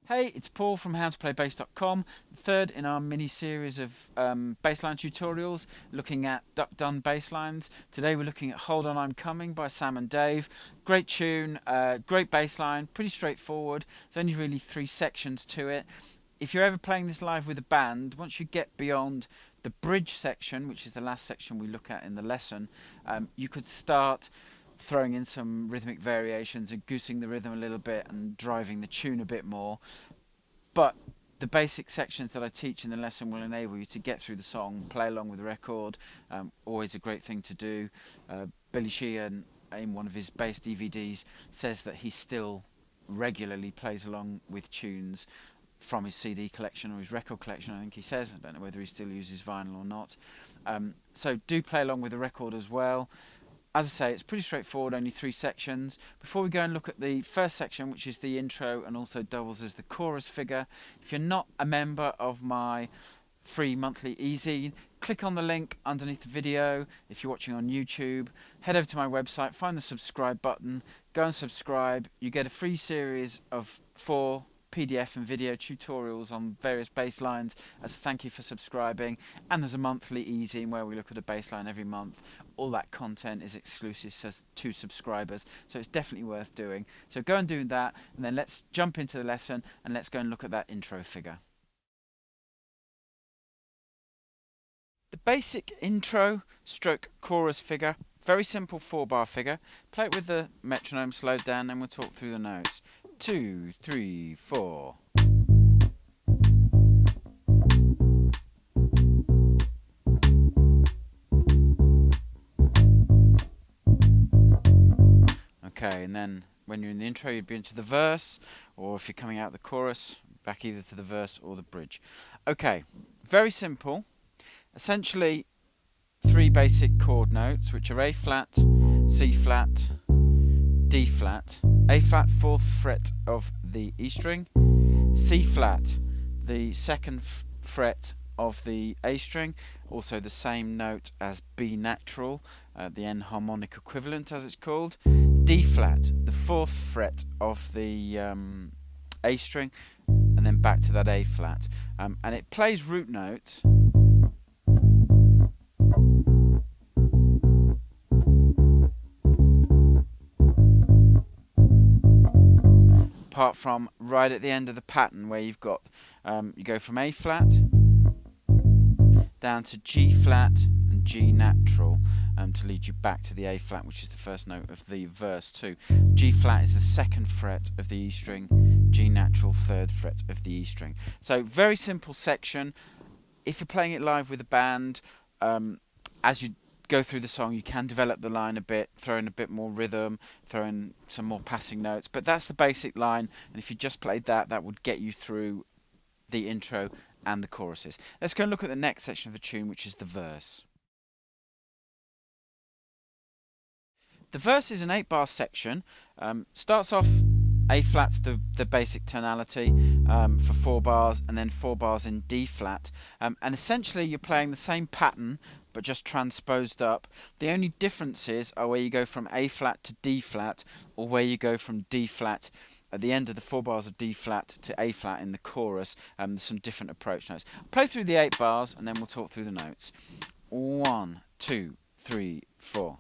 Hey, it's Paul from howtoplaybassdotcom, third in our mini-series of bassline tutorials looking at Duck Dunn basslines. Today we're looking at Hold On I'm Coming by Sam and Dave. Great tune, great bassline, pretty straightforward. There's only really 3 sections to it. If you're ever playing this live with a band, once you get beyond the bridge section, which is the last section we look at in the lesson, you could start throwing in some rhythmic variations and goosing the rhythm a little bit and driving the tune a bit more. But the basic sections that I teach in the lesson will enable you to get through the song, play along with the record. Always a great thing to do. Billy Sheehan, in one of his bass DVDs, says that he still regularly plays along with tunes from his CD collection or his record collection, I think he says. I don't know whether he still uses vinyl or not. So do play along with the record as well. As I say, it's pretty straightforward, only 3 sections. Before we go and look at the first section, which is the intro and also doubles as the chorus figure, if you're not a member of my free monthly e-zine, click on the link underneath the video. If you're watching on YouTube, head over to my website, find the subscribe button, go and subscribe. You get a free series of 4 PDF and video tutorials on various bass lines as a thank you for subscribing, and there's a monthly e-zine where we look at a bass line every month. All that content is exclusive to subscribers, so it's definitely worth doing. So go and do that, and then let's jump into the lesson and let's go and look at that intro figure. The basic intro stroke chorus figure, very simple 4-bar figure. Play it with the metronome slowed down and we'll talk through the notes. 2, 3, 4. Okay, and then when you're in the intro you'd be into the verse, or if you're coming out the chorus, back either to the verse or the bridge. Okay, very simple. Essentially 3 basic chord notes, which are A flat, C flat, D flat, A flat 4th fret of the E string, C flat the 2nd fret of the A string, also the same note as B natural, the enharmonic equivalent as it's called, D flat the 4th fret of the A string, and then back to that A flat, and it plays root notes. Apart from right at the end of the pattern where you've got, you go from A flat down to G flat and G natural, to lead you back to the A flat, which is the first note of the verse 2. G flat is the 2nd fret of the E string, G natural 3rd fret of the E string. So very simple section. If you're playing it live with a band, as you go through the song you can develop the line a bit, throw in a bit more rhythm, throw in some more passing notes, but that's the basic line, and if you just played that, that would get you through the intro and the choruses. Let's go and look at the next section of the tune, which is the verse. The verse is an 8-bar section. Starts off A flat's the basic tonality for 4 bars, and then 4 bars in D flat, and essentially you're playing the same pattern but just transposed up. The only differences are where you go from A flat to D flat, or where you go from D flat at the end of the 4 bars of D flat to A flat in the chorus. There's some different approach notes. Play through the 8 bars and then we'll talk through the notes. 1, 2, 3, 4.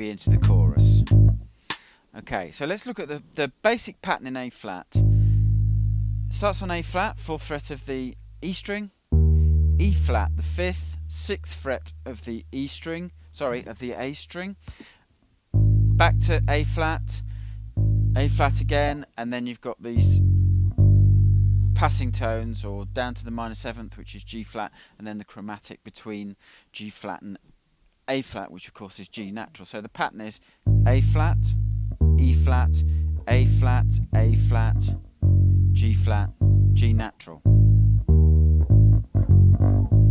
Into the chorus. Okay, so let's look at the basic pattern in A flat. It starts on A flat, 4th fret of the E string, E flat, the 5th, 6th fret of the E string, of the A string, back to A flat again, and then you've got these passing tones, or down to the minor 7th, which is G flat, and then the chromatic between G flat and A flat, which of course is G natural. So the pattern is A flat, E flat, A flat, A flat, G flat, G natural,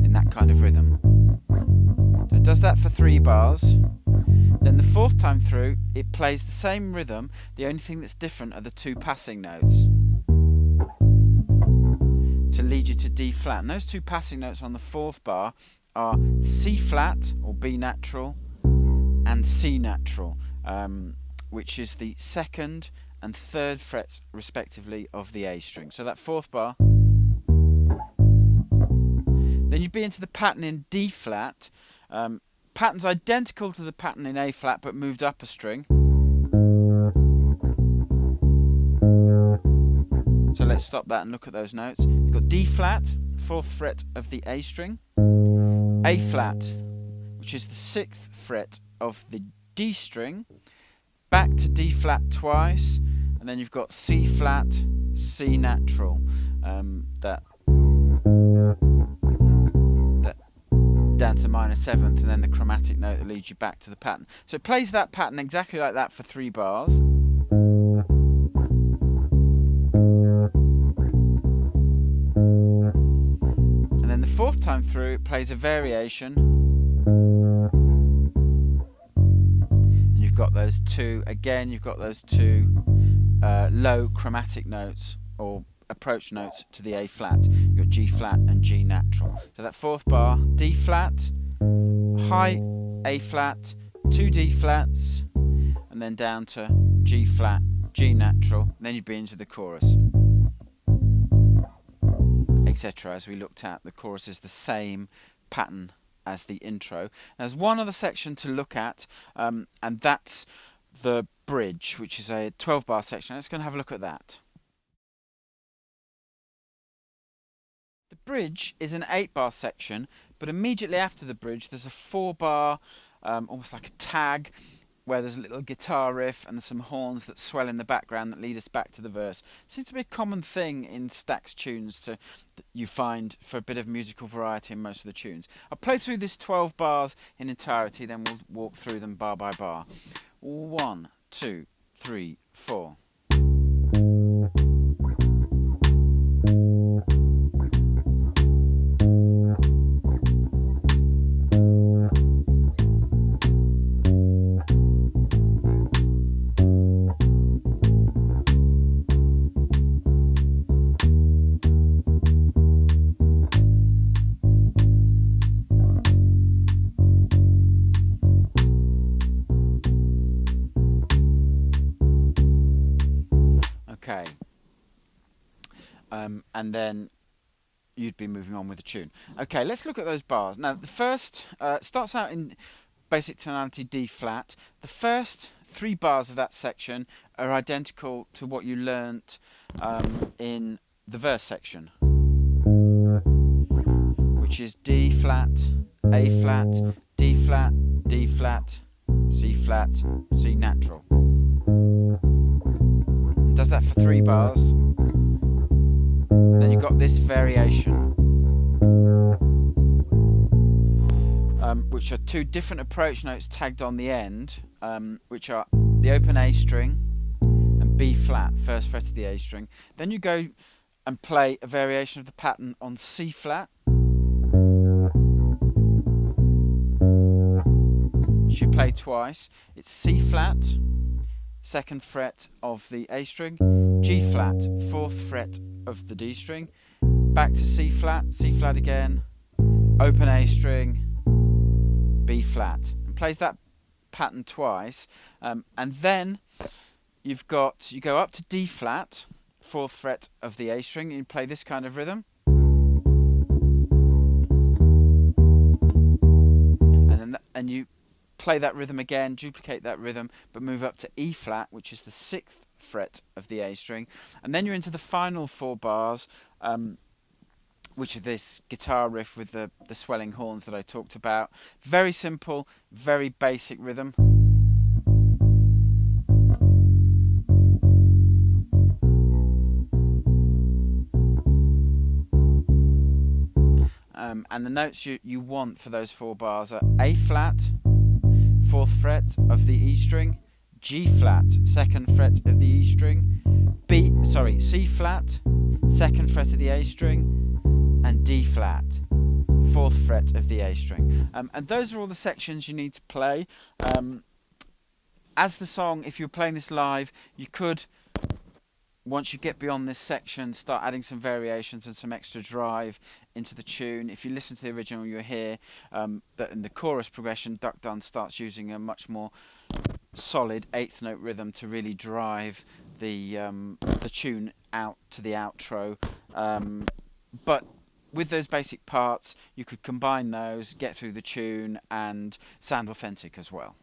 in that kind of rhythm. So it does that for 3 bars. Then the fourth time through, it plays the same rhythm. The only thing that's different are the two passing notes to lead you to D flat. And those two passing notes on the fourth bar are C flat or B natural and C natural, which is the second and third frets respectively of the A string. So that fourth bar. Then you'd be into the pattern in D flat. Pattern's identical to the pattern in A flat but moved up a string. So let's stop that and look at those notes. You've got D flat, fourth fret of the A string, A flat, which is the sixth fret of the D string, back to D flat twice, and then you've got C flat, C natural, that down to minor seventh, and then the chromatic note that leads you back to the pattern. So it plays that pattern exactly like that for 3 bars. And then the fourth time through, it plays a variation. And you've got those two, again, you've got those two low chromatic notes or approach notes to the A flat. You've got G flat and G natural. So that fourth bar, D flat, high A flat, 2 D flats, and then down to G flat, G natural, and then you'd be into the chorus, etc. As we looked at, the chorus is the same pattern as the intro. There's one other section to look at, and that's the bridge, which is a 12-bar section. Let's go and have a look at that. The bridge is an 8-bar section, but immediately after the bridge there's a 4-bar, almost like a tag, where there's a little guitar riff and some horns that swell in the background that lead us back to the verse. Seems to be a common thing in Stax tunes that you find for a bit of musical variety in most of the tunes. I'll play through this 12 bars in entirety, then we'll walk through them bar by bar. 1, 2, 3, 4. Okay, and then you'd be moving on with the tune. Okay, let's look at those bars. Now, the first starts out in basic tonality D flat. The first 3 bars of that section are identical to what you learnt in the verse section, which is D flat, A flat, D flat, D flat, C flat, C natural. Does that for 3 bars. Then you've got this variation, which are 2 different approach notes tagged on the end, which are the open A string and B flat, first fret of the A string. Then you go and play a variation of the pattern on C flat, which you play twice. It's C flat, second fret of the A string, G flat, fourth fret of the D string, back to C flat again, open A string, B flat, and plays that pattern twice, and then you go up to D flat, fourth fret of the A string, and you play this kind of rhythm, and you play that rhythm again, duplicate that rhythm, but move up to E flat, which is the 6th fret of the A string, and then you're into the final 4 bars, which are this guitar riff with the swelling horns that I talked about. Very simple, very basic rhythm. And the notes you want for those 4 bars are A flat, 4th fret of the E string, G flat, 2nd fret of the E string, C flat, 2nd fret of the A string, and D flat, 4th fret of the A string. And those are all the sections you need to play. as the song, if you're playing this live, you could, once you get beyond this section, start adding some variations and some extra drive into the tune. If you listen to the original, you'll hear that in the chorus progression, Duck Dunn starts using a much more solid eighth note rhythm to really drive the tune out to the outro. But with those basic parts, you could combine those, get through the tune, and sound authentic as well.